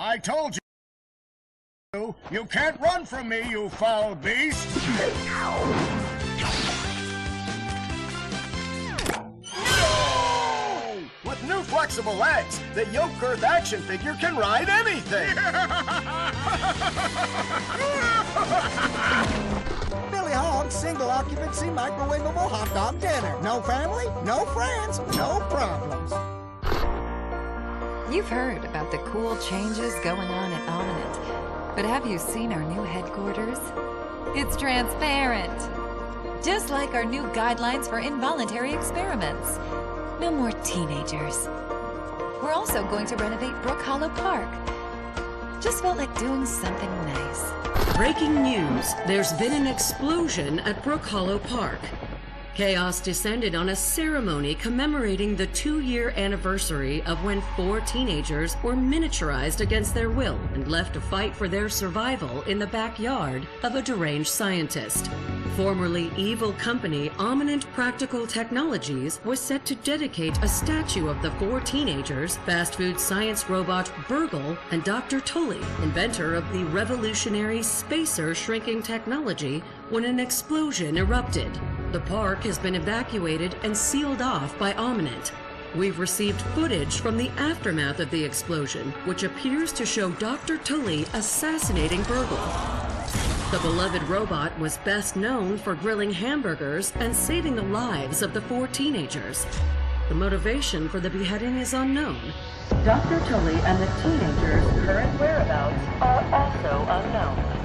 I told you, you can't run from me, you foul beast! No! With new flexible legs, the Yoke-Earth action figure can ride anything! Billy Hogg's single occupancy microwavable hot dog dinner. No family, no friends, no problems. You've heard about the cool changes going on at Ominent, but have you seen our new headquarters? It's transparent, just like our new guidelines for involuntary experiments. No more teenagers. We're also going to renovate Brook Hollow Park. Just felt like doing something nice. Breaking news, there's been an explosion at Brook Hollow Park. Chaos descended on a ceremony commemorating the 2-year anniversary of when 4 teenagers were miniaturized against their will and left to fight for their survival in the backyard of a deranged scientist. Formerly evil company Ominent Practical Technologies was set to dedicate a statue of the 4 teenagers, fast food science robot Burgle, and Dr. Tully, inventor of the revolutionary spacer shrinking technology, when an explosion erupted. The park has been evacuated and sealed off by Ominent. We've received footage from the aftermath of the explosion, which appears to show Dr. Tully assassinating Burgle. The beloved robot was best known for grilling hamburgers and saving the lives of the 4 teenagers. The motivation for the beheading is unknown. Dr. Tully and the teenagers' current whereabouts are also unknown.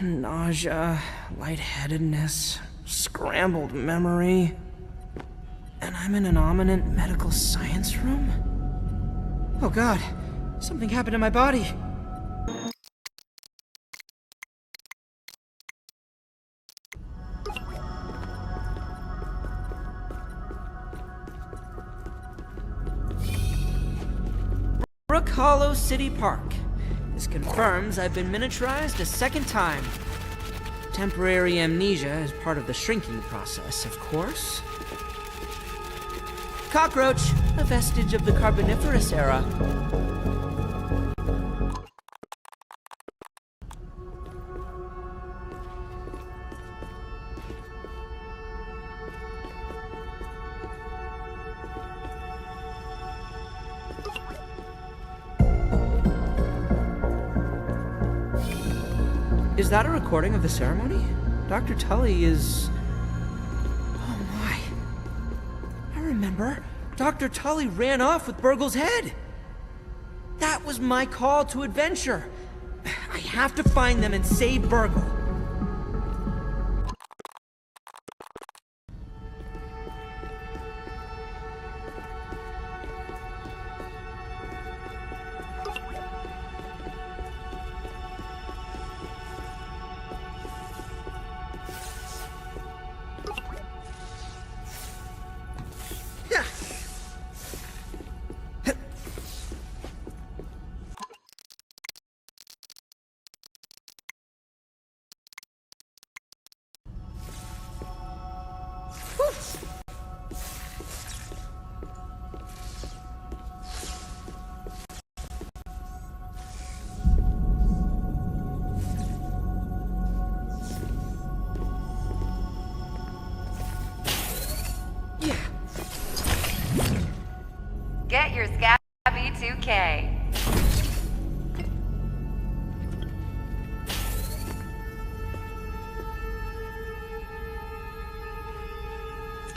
Nausea, lightheadedness, scrambled memory. And I'm in an Ominent medical science room? Oh god, something happened to my body. Brook Hollow City Park. This confirms I've been miniaturized a second time. Temporary amnesia is part of the shrinking process, of course. Cockroach, a vestige of the Carboniferous era. Is that a recording of the ceremony? Dr. Tully is... Oh my. I remember. Dr. Tully ran off with Burgle's head. That was my call to adventure. I have to find them and save Burgle.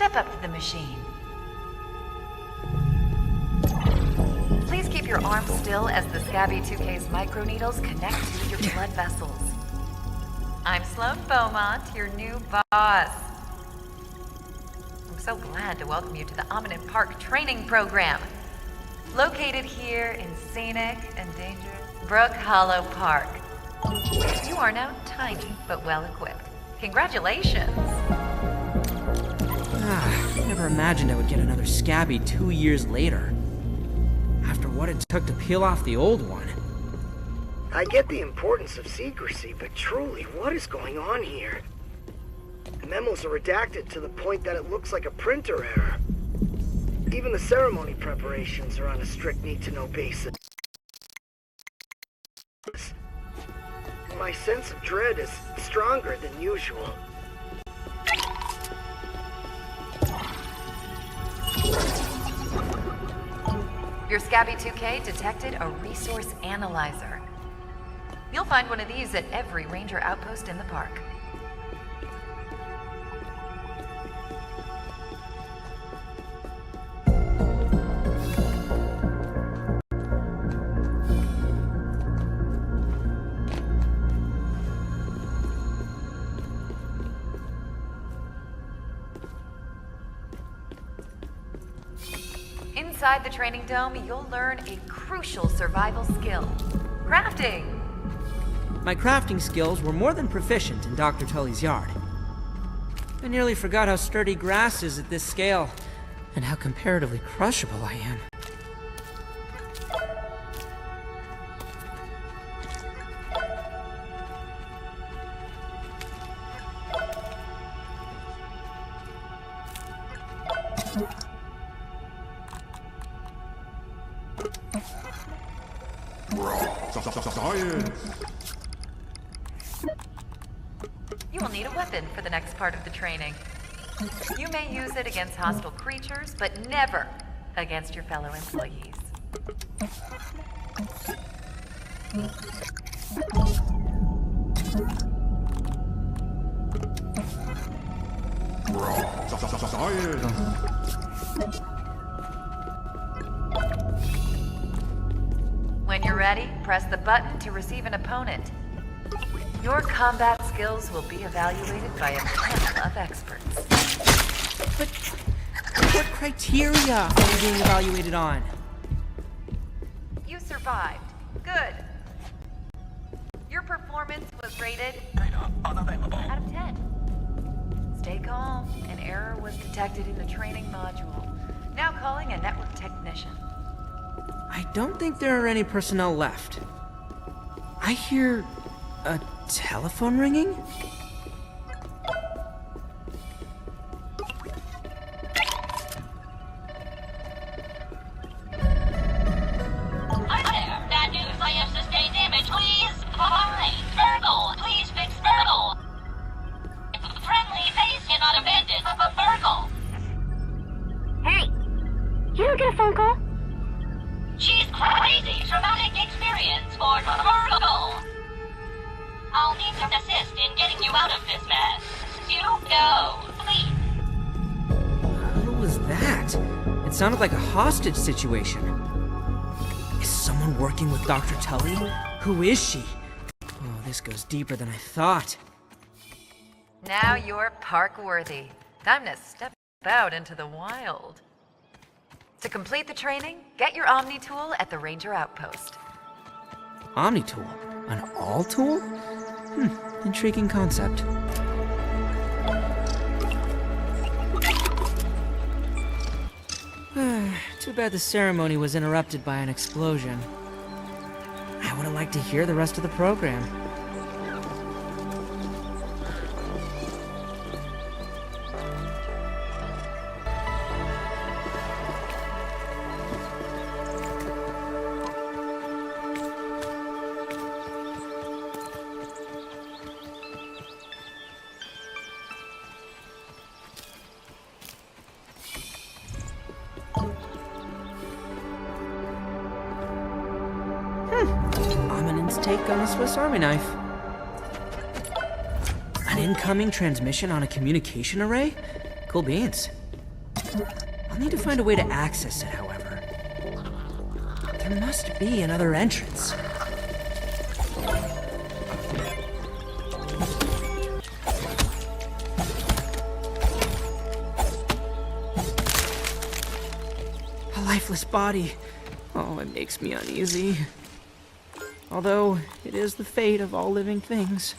Step up to the machine. Please keep your arm still as the Scabby 2K's microneedles connect to your blood vessels. I'm Sloane Beaumont, your new boss. I'm so glad to welcome you to the Omnint Park training program. Located here in scenic and dangerous Brook Hollow Park. You are now tiny but well equipped. Congratulations! Never imagined I would get another Scabby 2 years later. After what it took to peel off the old one. I get the importance of secrecy, but truly, what is going on here? The memos are redacted to the point that it looks like a printer error. Even the ceremony preparations are on a strict need-to-know basis. My sense of dread is stronger than usual. Your Scabby 2K detected a resource analyzer. You'll find one of these at every ranger outpost in the park. Inside the training dome, you'll learn a crucial survival skill: crafting. My crafting skills were more than proficient in Dr. Tully's yard. I nearly forgot how sturdy grass is at this scale, and how comparatively crushable I am. You will need a weapon for the next part of the training. You may use it against hostile creatures, but never against your fellow employees. When you're ready, press the button to receive an opponent. Your combat skills will be evaluated by a panel of experts. But what criteria are you being evaluated on? You survived. Good. Your performance was rated out of 10. Stay calm. An error was detected in the training module. Now calling a network technician. I don't think there are any personnel left. I hear a telephone ringing? Hi there. Bad news. I have sustained damage. Please. Hi. Virgil. Please fix Virgil. Friendly face cannot abandon. Virgil. Hey. You don't get a phone call? She's crazy. Traumatic experience for Virgil. I'll need some assist in getting you out of this mess. You go, please. What was that? It sounded like a hostage situation. Is someone working with Dr. Tully? Who is she? Oh, this goes deeper than I thought. Now you're park worthy. Time to step out into the wild. To complete the training, get your Omni tool at the Ranger Outpost. Omni tool? An all tool? Intriguing concept. Too bad the ceremony was interrupted by an explosion. I would have liked to hear the rest of the program. Omnint's take on a Swiss Army knife. An incoming transmission on a communication array? Cool beans. I'll need to find a way to access it, however. There must be another entrance. A lifeless body. Oh, it makes me uneasy. Although, it is the fate of all living things.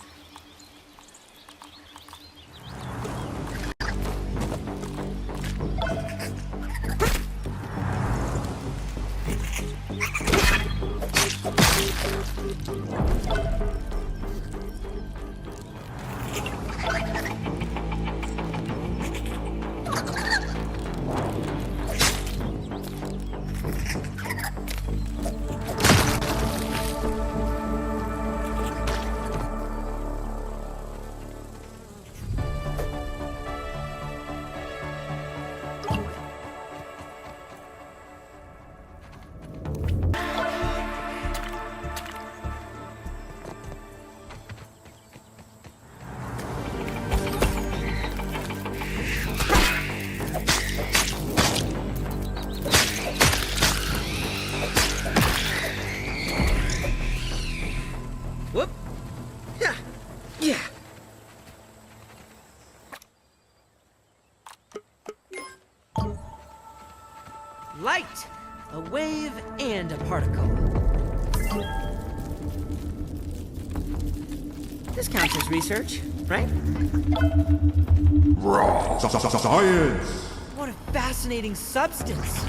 Whoop! Yeah! Yeah! Light! A wave and a particle. This counts as research, right? Raw science! What a fascinating substance!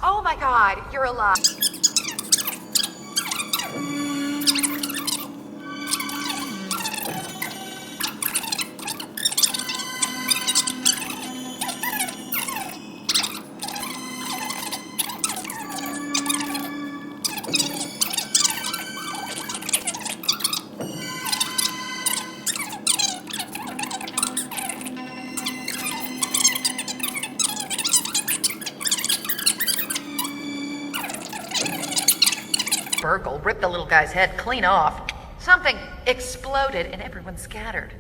Oh my god, you're alive. Burgle ripped the little guy's head clean off. Something exploded and everyone scattered.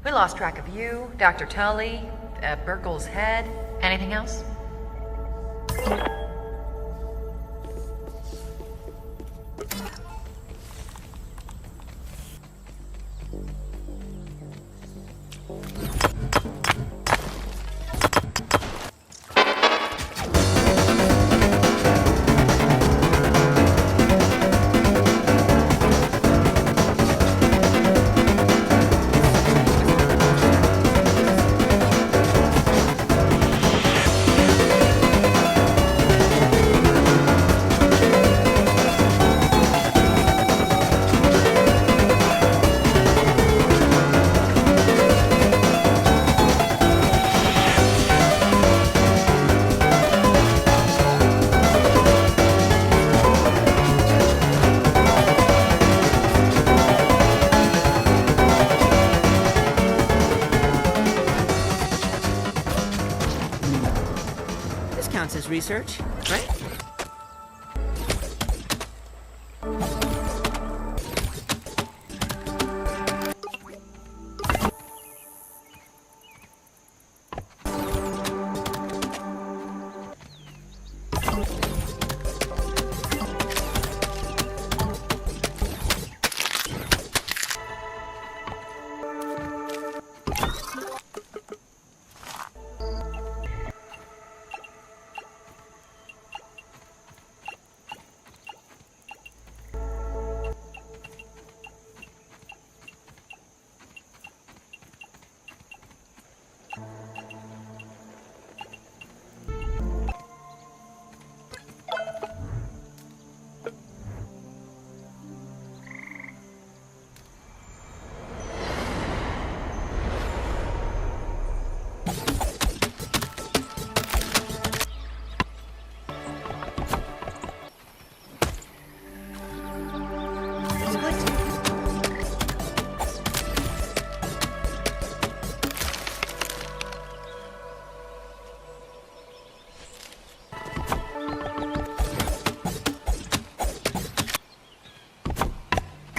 We lost track of you, Dr. Tully, Burgle's head. Anything else? Counts as research, right?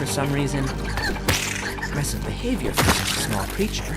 some reason. Aggressive behavior for such a small creature.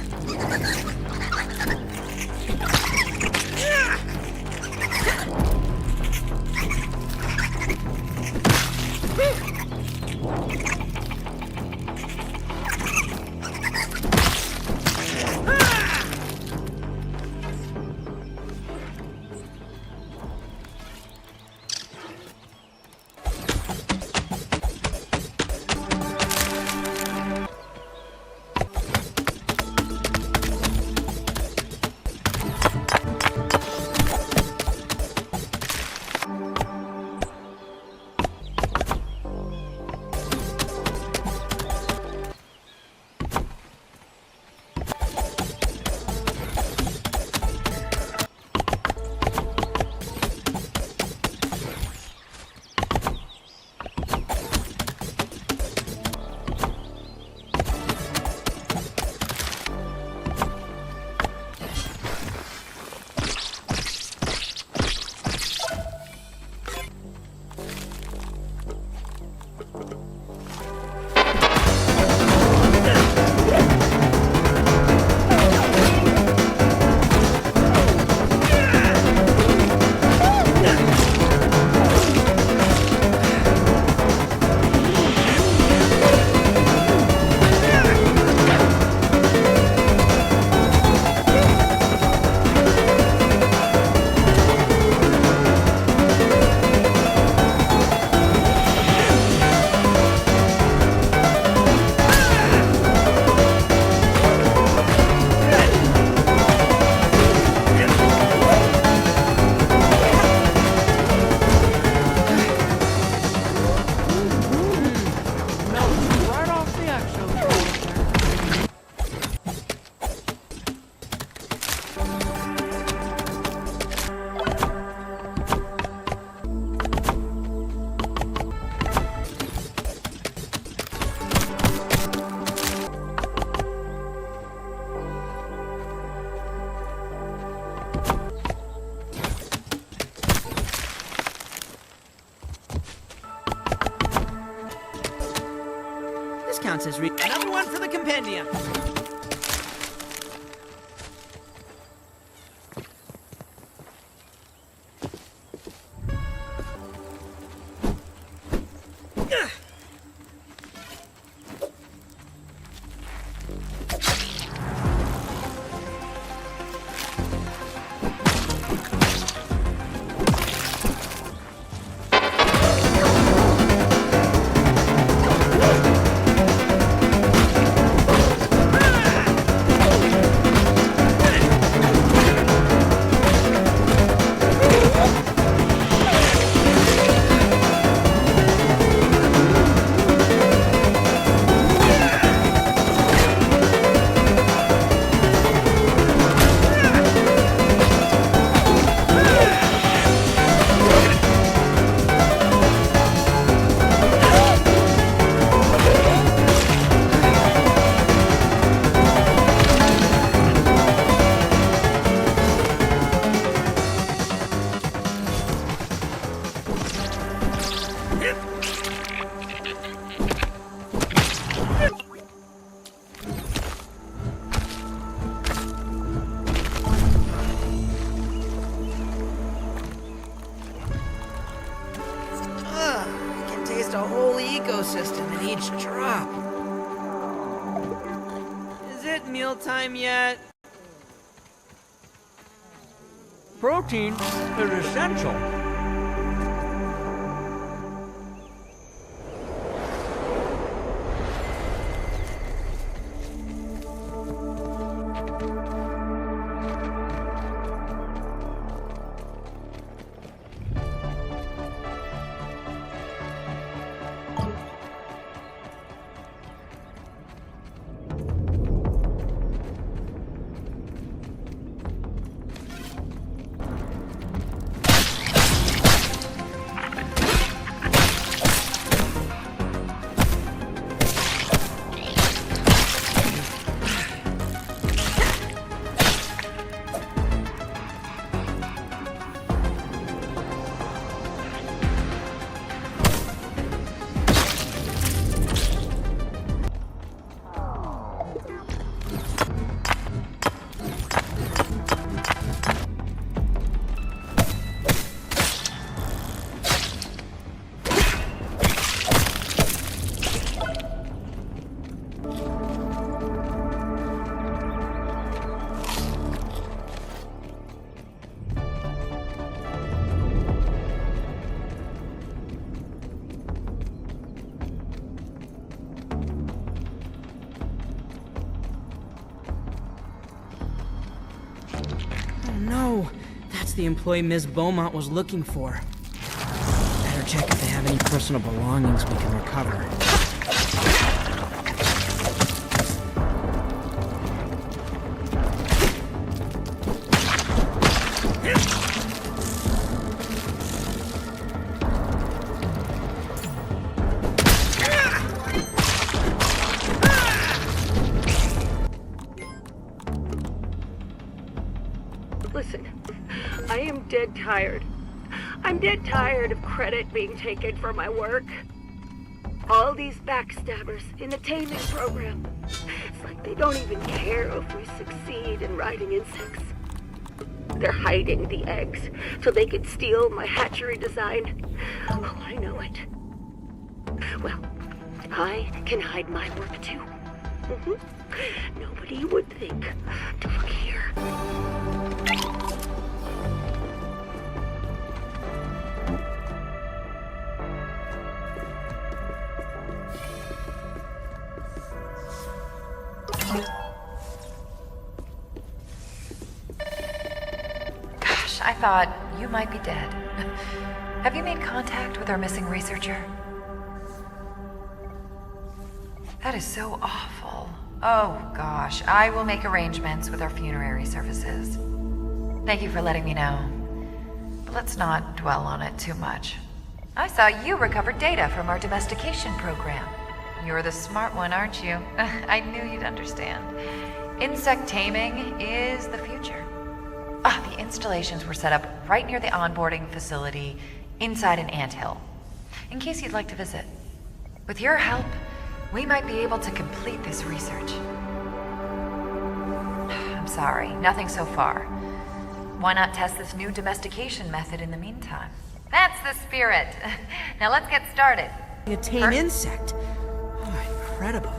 Counts as another one for the compendium. A whole ecosystem in each drop. Is it mealtime yet? Protein is essential. the employee Ms. Beaumont was looking for. Better check if they have any personal belongings we can recover. Listen, I am dead tired. I'm dead tired of credit being taken for my work. All these backstabbers in the taming program. It's like they don't even care if we succeed in riding insects. They're hiding the eggs so they could steal my hatchery design. Oh, I know it. Well, I can hide my work too. Nobody would think to look here. Gosh, I thought you might be dead. Have you made contact with our missing researcher? That is so awful. Oh gosh, I will make arrangements with our funerary services. Thank you for letting me know. But let's not dwell on it too much. I saw you recovered data from our domestication program. You're the smart one, aren't you? I knew you'd understand. Insect taming is the future. The installations were set up right near the onboarding facility inside an anthill, in case you'd like to visit. With your help, we might be able to complete this research. I'm sorry, nothing so far. Why not test this new domestication method in the meantime? That's the spirit. Now let's get started. A tame insect. Oh, incredible.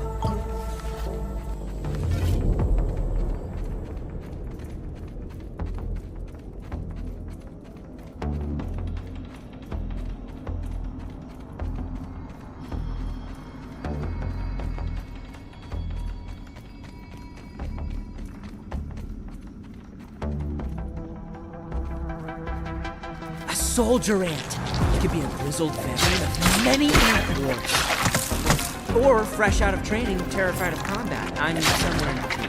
Soldier ant. It could be a grizzled veteran of many ant wars. Or fresh out of training, terrified of combat. I'm somewhere in between.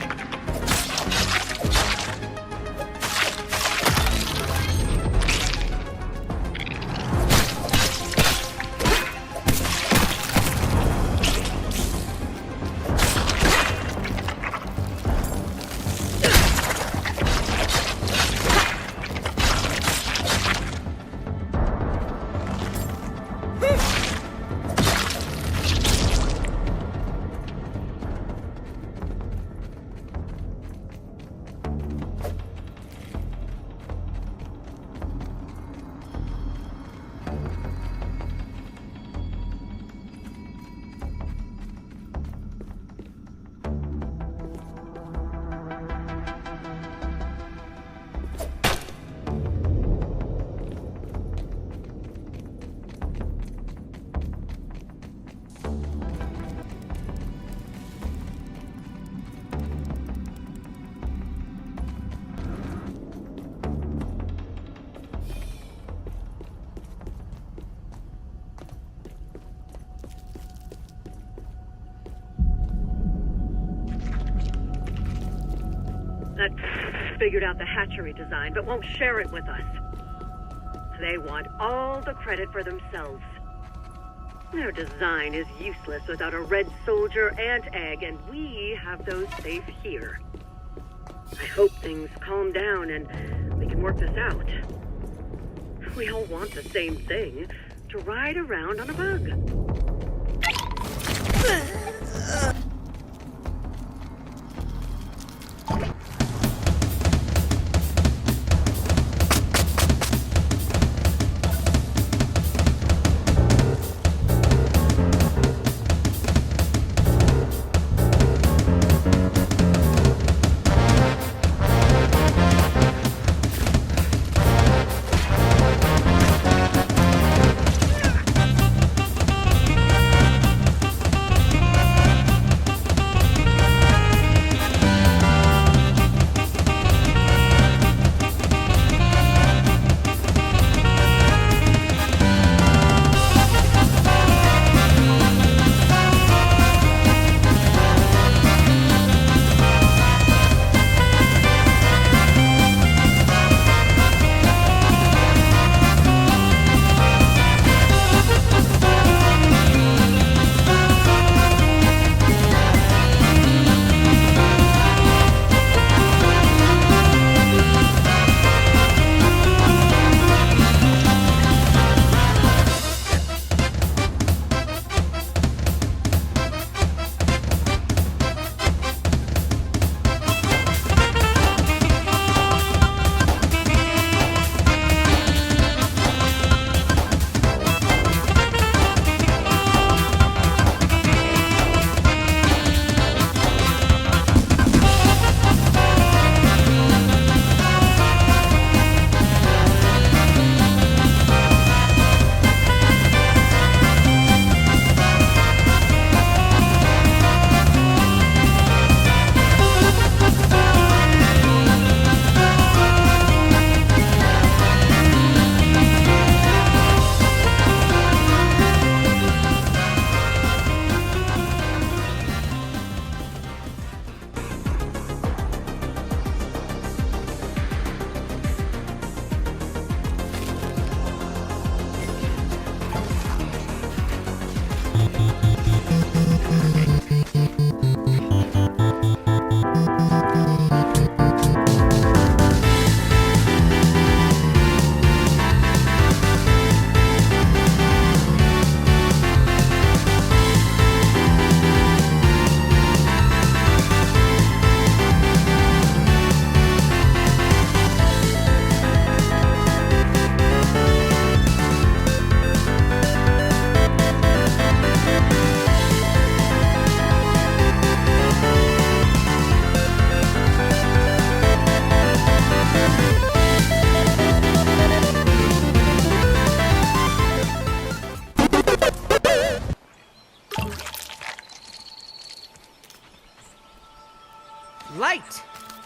Figured out the hatchery design, but won't share it with us. They want all the credit for themselves. Their design is useless without a red soldier and egg, and we have those safe here. I hope things calm down and we can work this out. We all want the same thing, to ride around on a bug.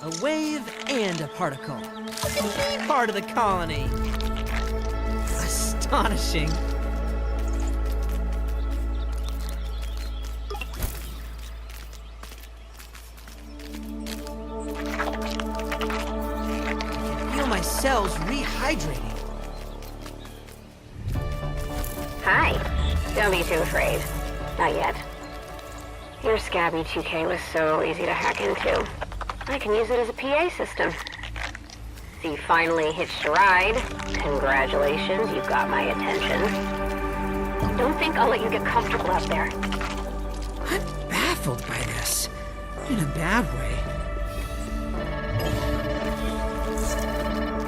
a wave, and a particle. Part of the colony. Astonishing. I feel my cells rehydrating. Hi. Don't be too afraid. Not yet. Your Scabby 2K was so easy to hack into. I can use it as a PA system. So you finally hitched a ride. Congratulations, you've got my attention. Don't think I'll let you get comfortable out there. I'm baffled by this. In a bad way.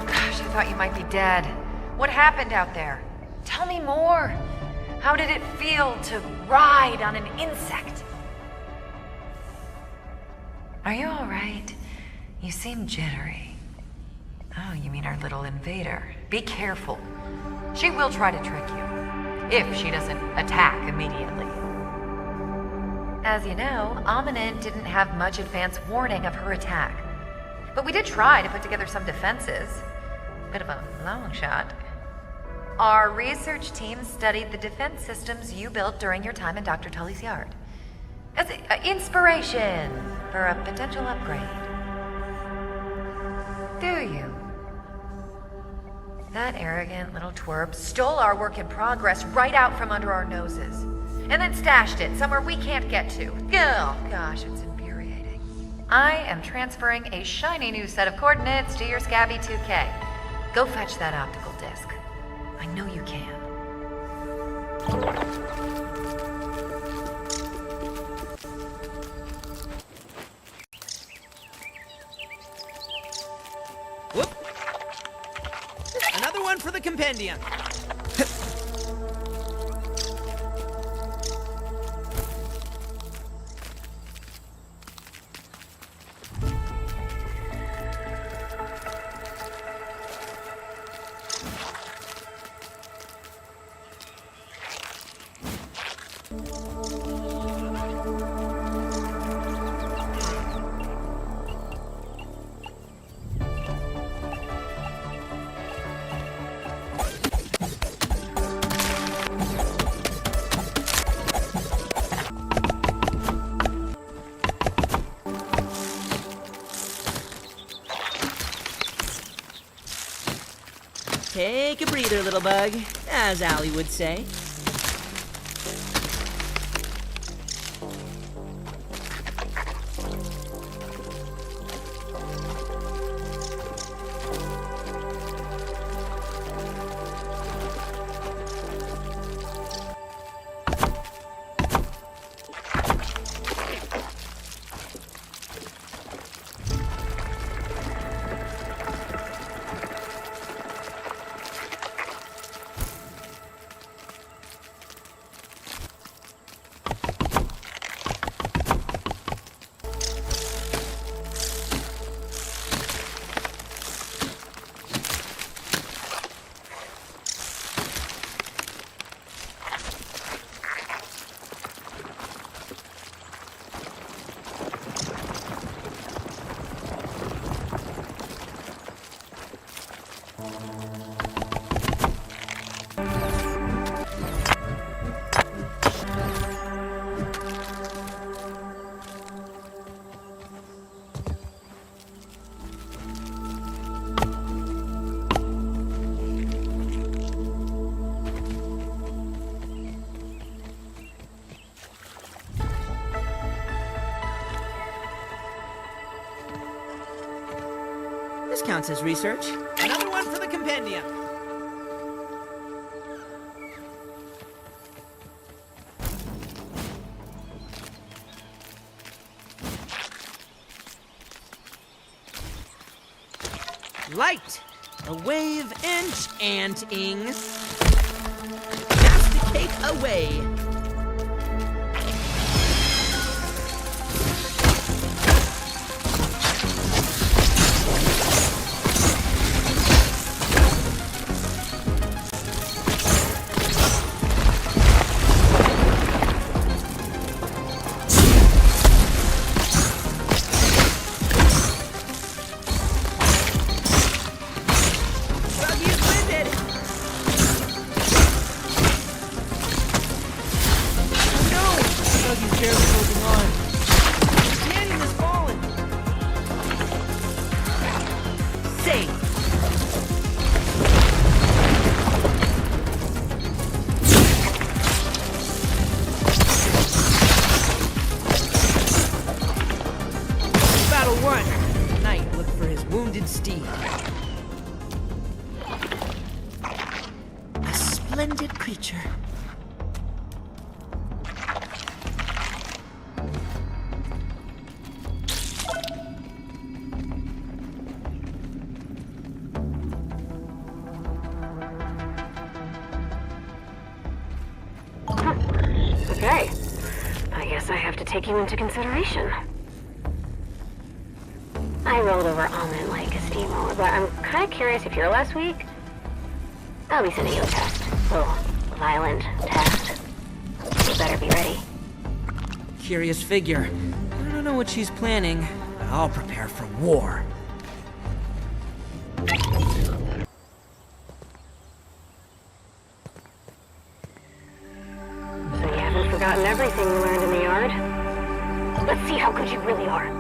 Gosh, I thought you might be dead. What happened out there? Tell me more. How did it feel to ride on an insect? Are you all right? You seem jittery. Oh, you mean our little invader. Be careful. She will try to trick you, if she doesn't attack immediately. As you know, Omninent didn't have much advance warning of her attack. But we did try to put together some defenses. Bit of a long shot. Our research team studied the defense systems you built during your time in Dr. Tully's yard. As inspiration for a potential upgrade. Do you? That arrogant little twerp stole our work in progress right out from under our noses. And then stashed it somewhere we can't get to. Oh, gosh, it's infuriating. I am transferring a shiny new set of coordinates to your Scabby 2K. Go fetch that optical disc. I know you can. Whoop! Another one for the compendium. Take a breather, little bug, as Allie would say. This counts as research. Another one for the compendium. Light, a wave enchanting. Masticate away. splendid creature. Okay. I guess I have to take you into consideration. I rolled over almond like a steamroller, but I'm kind of curious if you're last week. I'll be sending you a test. Oh, violent test. You better be ready. Curious figure. I don't know what she's planning, but I'll prepare for war. So you haven't forgotten everything you learned in the yard? Let's see how good you really are.